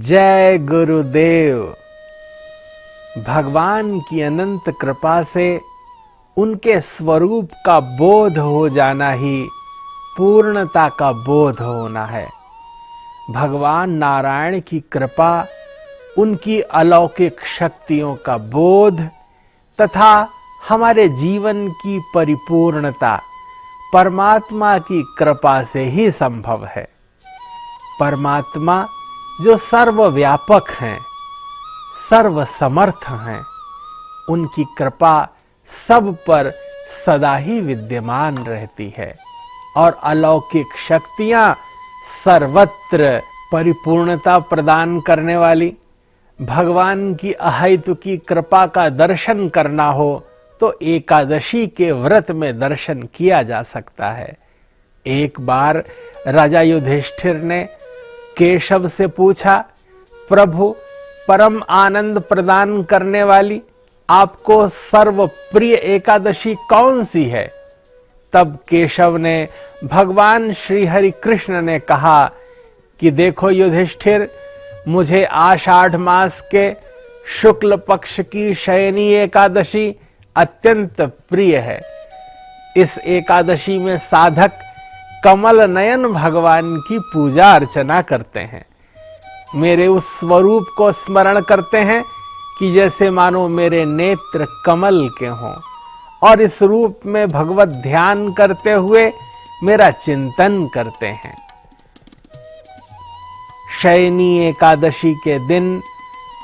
जय गुरुदेव। भगवान की अनंत कृपा से उनके स्वरूप का बोध हो जाना ही पूर्णता का बोध होना है। भगवान नारायण की कृपा, उनकी अलौकिक शक्तियों का बोध तथा हमारे जीवन की परिपूर्णता परमात्मा की कृपा से ही संभव है। परमात्मा जो सर्वव्यापक हैं, सर्वसमर्थ हैं, उनकी कृपा सब पर सदा ही विद्यमान रहती है और अलौकिक शक्तियां सर्वत्र परिपूर्णता प्रदान करने वाली। भगवान की अहेतुकी कृपा का दर्शन करना हो तो एकादशी के व्रत में दर्शन किया जा सकता है। एक बार राजा युधिष्ठिर ने केशव से पूछा, प्रभु, परम आनंद प्रदान करने वाली आपको सर्वप्रिय एकादशी कौन सी है? तब केशव ने भगवान श्री हरि कृष्ण ने कहा कि देखो युधिष्ठिर, मुझे आषाढ़ मास के शुक्ल पक्ष की शयनी एकादशी अत्यंत प्रिय है। इस एकादशी में साधक कमल नयन भगवान की पूजा अर्चना करते हैं, मेरे उस स्वरूप को स्मरण करते हैं कि जैसे मानो मेरे नेत्र कमल के हों, और इस रूप में भगवत ध्यान करते हुए मेरा चिंतन करते हैं। शयनी एकादशी के दिन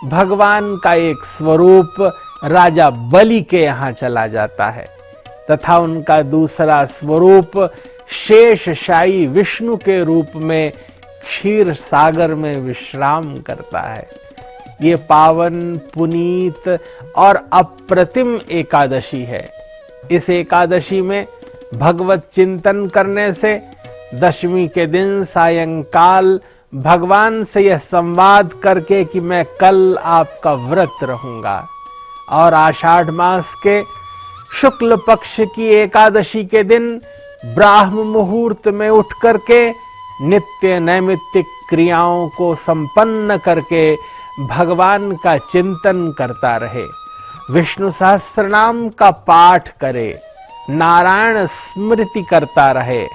भगवान का एक स्वरूप राजा बलि के यहाँ चला जाता है तथा उनका दूसरा स्वरूप शेषशायी विष्णु के रूप में क्षीर सागर में विश्राम करता है। ये पावन, पुनीत और अप्रतिम एकादशी है। इस एकादशी में भगवत चिंतन करने से दशमी के दिन सायंकाल भगवान से यह संवाद करके कि मैं कल आपका व्रत रहूंगा, और आषाढ़ मास के शुक्ल पक्ष की एकादशी के दिन ब्राह्म मुहूर्त में उठ करके नित्य नैमित्तिक क्रियाओं को संपन्न करके भगवान का चिंतन करता रहे, विष्णु सहस्त्रनाम का पाठ करे, नारायण स्मृति करता रहे,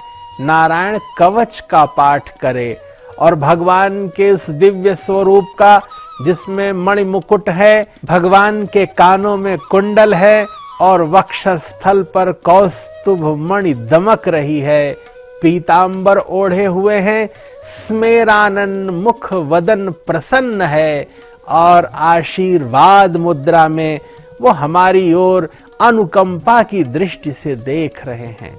नारायण कवच का पाठ करे और भगवान के इस दिव्य स्वरूप का, जिसमें मणि मुकुट है, भगवान के कानों में कुंडल है और वक्षस्थल पर कौस्तुभ मणि दमक रही है, पीतांबर ओढ़े हुए हैं, स्मेरानन मुख वदन प्रसन्न है और आशीर्वाद मुद्रा में वो हमारी ओर अनुकंपा की दृष्टि से देख रहे हैं।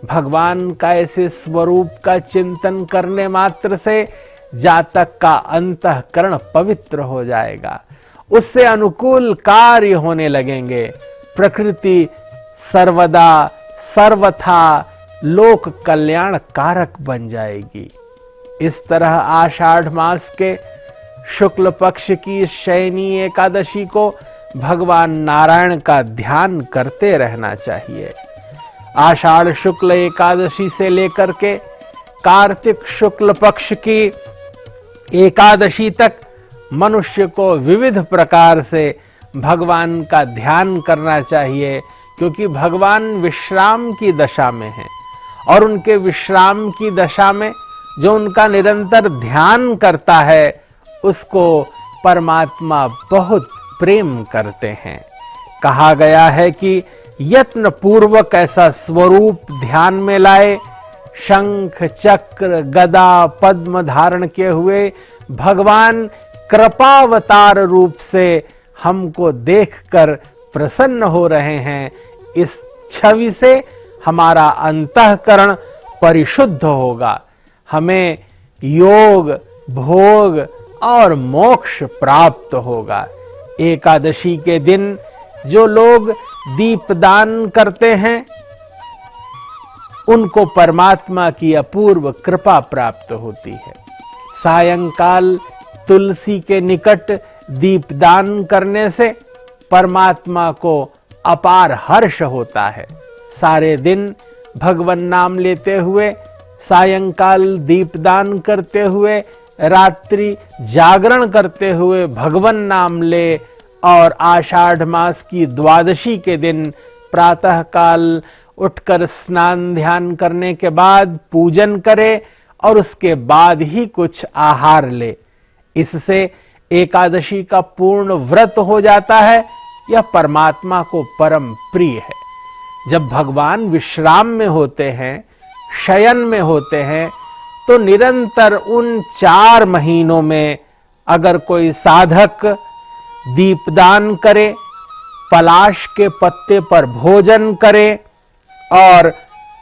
भगवान का ऐसे स्वरूप का चिंतन करने मात्र से जातक का अंतःकरण पवित्र हो जाएगा, उससे अनुकूल कार्य होने लगेंगे, प्रकृति सर्वदा सर्वथा लोक कल्याण कारक बन जाएगी। इस तरह आषाढ़ मास के शुक्ल पक्ष की शयनी एकादशी को भगवान नारायण का ध्यान करते रहना चाहिए। आषाढ़ शुक्ल एकादशी से लेकर के कार्तिक शुक्ल पक्ष की एकादशी तक मनुष्य को विविध प्रकार से भगवान का ध्यान करना चाहिए, क्योंकि भगवान विश्राम की दशा में हैं और उनके विश्राम की दशा में जो उनका निरंतर ध्यान करता है उसको परमात्मा बहुत प्रेम करते हैं। कहा गया है कि यत्न पूर्वक ऐसा स्वरूप ध्यान में लाए, शंख चक्र गदा पद्म धारण किए हुए भगवान कृपावतार रूप से हमको देखकर प्रसन्न हो रहे हैं। इस छवि से हमारा अंतःकरण परिशुद्ध होगा, हमें योग, भोग और मोक्ष प्राप्त होगा। एकादशी के दिन जो लोग दीपदान करते हैं उनको परमात्मा की अपूर्व कृपा प्राप्त होती है। सायंकाल तुलसी के निकट दीपदान करने से परमात्मा को अपार हर्ष होता है। सारे दिन भगवान नाम लेते हुए, सायंकाल दीपदान करते हुए रात्रि जागरण करते हुए भगवन नाम ले और आषाढ़ मास की द्वादशी के दिन प्रातः काल उठकर स्नान ध्यान करने के बाद पूजन करे और उसके बाद ही कुछ आहार ले। इससे एकादशी का पूर्ण व्रत हो जाता है। यह परमात्मा को परम प्रिय है। जब भगवान विश्राम में होते हैं, शयन में होते हैं, तो निरंतर उन 4 महीनों में अगर कोई साधक दीपदान करे, पलाश के पत्ते पर भोजन करे और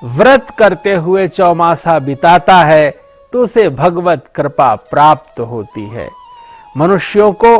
व्रत करते हुए चौमासा बिताता है तो उसे भगवत कृपा प्राप्त होती है। मनुष्यों को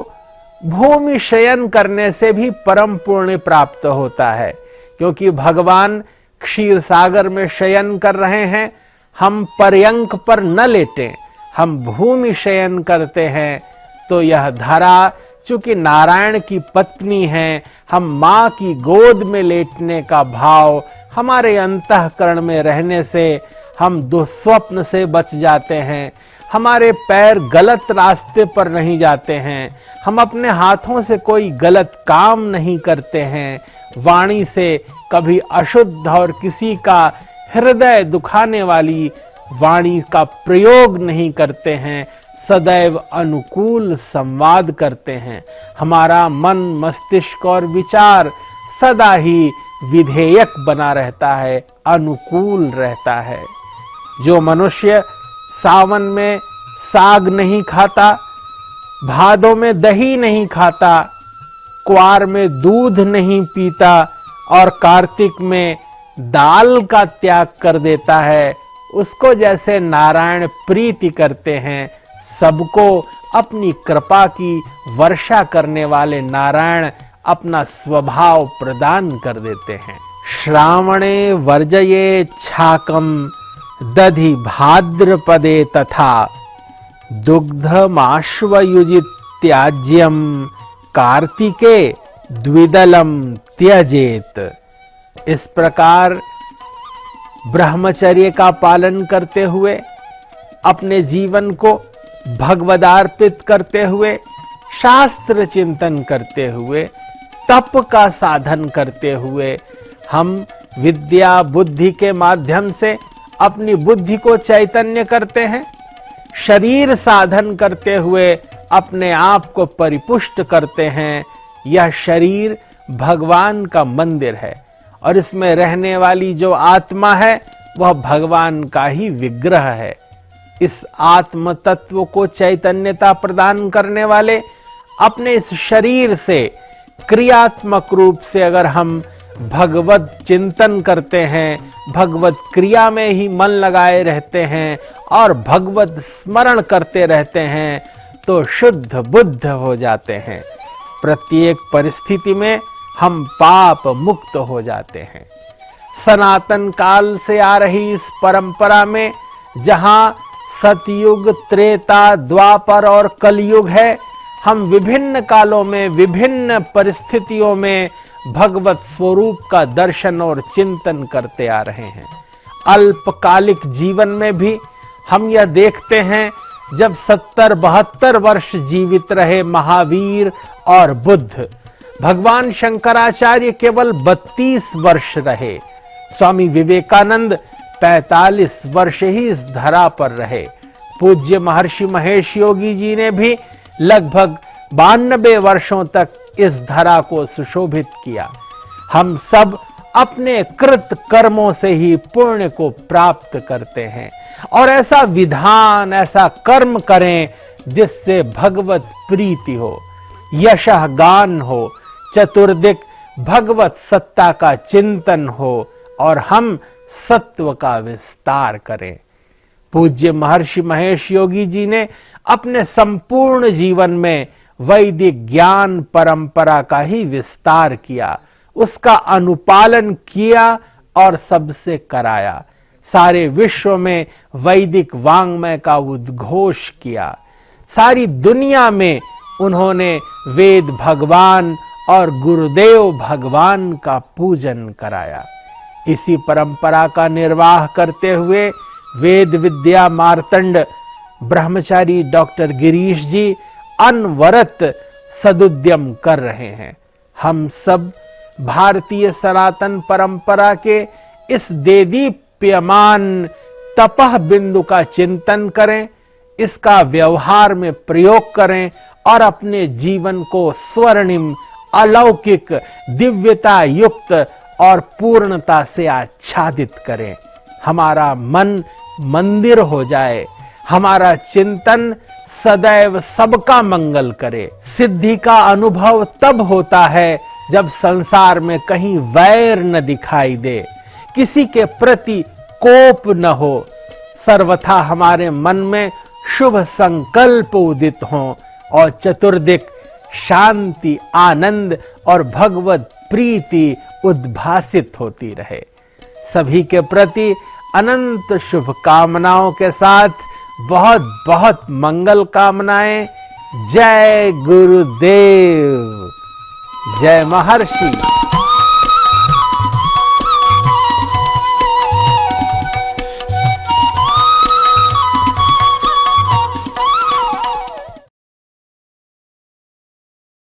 भूमि शयन करने से भी परम पुण्य प्राप्त होता है, क्योंकि भगवान क्षीर सागर में शयन कर रहे हैं। हम पर्यंक पर न लेटें, हम भूमि शयन करते हैं तो यह धरा चूंकि नारायण की पत्नी है, हम मां की गोद में लेटने का भाव हमारे अंतःकरण में रहने से हम दुस्वप्न से बच जाते हैं। हमारे पैर गलत रास्ते पर नहीं जाते हैं, हम अपने हाथों से कोई गलत काम नहीं करते हैं, वाणी से कभी अशुद्ध और किसी का हृदय दुखाने वाली वाणी का प्रयोग नहीं करते हैं, सदैव अनुकूल संवाद करते हैं। हमारा मन, मस्तिष्क और विचार सदा ही विधेयक बना रहता है, अनुकूल रहता है। जो मनुष्य सावन में साग नहीं खाता, भादों में दही नहीं खाता, क्वार में दूध नहीं पीता और कार्तिक में दाल का त्याग कर देता है, उसको जैसे नारायण प्रीति करते हैं, सबको अपनी कृपा की वर्षा करने वाले नारायण अपना स्वभाव प्रदान कर देते हैं। श्रावणे वर्जये छाकम दधि भाद्रपदे तथा दुग्धमाश्वयुजित त्याज्यम कार्तिके द्विदलम त्यजेत। इस प्रकार ब्रह्मचर्य का पालन करते हुए, अपने जीवन को भगवदार्पित करते हुए, शास्त्र चिंतन करते हुए, तप का साधन करते हुए हम विद्या बुद्धि के माध्यम से अपनी बुद्धि को चैतन्य करते हैं। शरीर साधन करते हुए अपने आप को परिपुष्ट करते हैं। यह शरीर भगवान का मंदिर है और इसमें रहने वाली जो आत्मा है वह भगवान का ही विग्रह है। इस आत्म तत्व को चैतन्यता प्रदान करने वाले अपने इस शरीर से क्रियात्मक रूप से अगर हम भगवत चिंतन करते हैं, भगवत क्रिया में ही मन लगाए रहते हैं और भगवत स्मरण करते रहते हैं तो शुद्ध बुद्ध हो जाते हैं। प्रत्येक परिस्थिति में हम पाप मुक्त हो जाते हैं। सनातन काल से आ रही इस परंपरा में जहां सतयुग, त्रेता, द्वापर और कलयुग है, हम विभिन्न कालों में विभिन्न परिस्थितियों में भगवत स्वरूप का दर्शन और चिंतन करते आ रहे हैं। अल्पकालिक जीवन में भी हम यह देखते हैं, जब 70-72 वर्ष जीवित रहे महावीर और बुद्ध, भगवान शंकराचार्य केवल 32 वर्ष रहे, स्वामी विवेकानंद 45 वर्ष ही इस धरा पर रहे, पूज्य महर्षि महेश योगी जी ने भी लगभग 92 वर्षों तक इस धरा को सुशोभित किया। हम सब अपने कृत कर्मों से ही पुण्य को प्राप्त करते हैं और ऐसा विधान, ऐसा कर्म करें जिससे भगवत प्रीति हो, यशः गान हो, चतुर्दिक भगवत सत्ता का चिंतन हो और हम सत्व का विस्तार करें। पूज्य महर्षि महेश योगी जी ने अपने संपूर्ण जीवन में वैदिक ज्ञान परंपरा का ही विस्तार किया, उसका अनुपालन किया और सबसे कराया। सारे विश्व में वैदिक वांग्मय का उद्घोष किया। सारी दुनिया में उन्होंने वेद भगवान और गुरुदेव भगवान का पूजन कराया। इसी परंपरा का निर्वाह करते हुए वेद विद्या मार्तंड ब्रह्मचारी डॉक्टर गिरीश जी अनवरत सदुद्यम कर रहे हैं। हम सब भारतीय सनातन परंपरा के इस देदीप्यमान तपह बिंदु का चिंतन करें, इसका व्यवहार में प्रयोग करें और अपने जीवन को स्वर्णिम, अलौकिक, दिव्यता युक्त और पूर्णता से आच्छादित करें। हमारा मन मंदिर हो जाए, हमारा चिंतन सदैव सबका मंगल करे। सिद्धि का अनुभव तब होता है जब संसार में कहीं वैर न दिखाई दे, किसी के प्रति कोप न हो, सर्वथा हमारे मन में शुभ संकल्प उदित हों और चतुर्दिक शांति, आनंद और भगवत प्रीति उद्भासित होती रहे। सभी के प्रति अनंत शुभकामनाओं के साथ बहुत बहुत मंगल कामनाएं। जय गुरुदेव, जय महर्षि।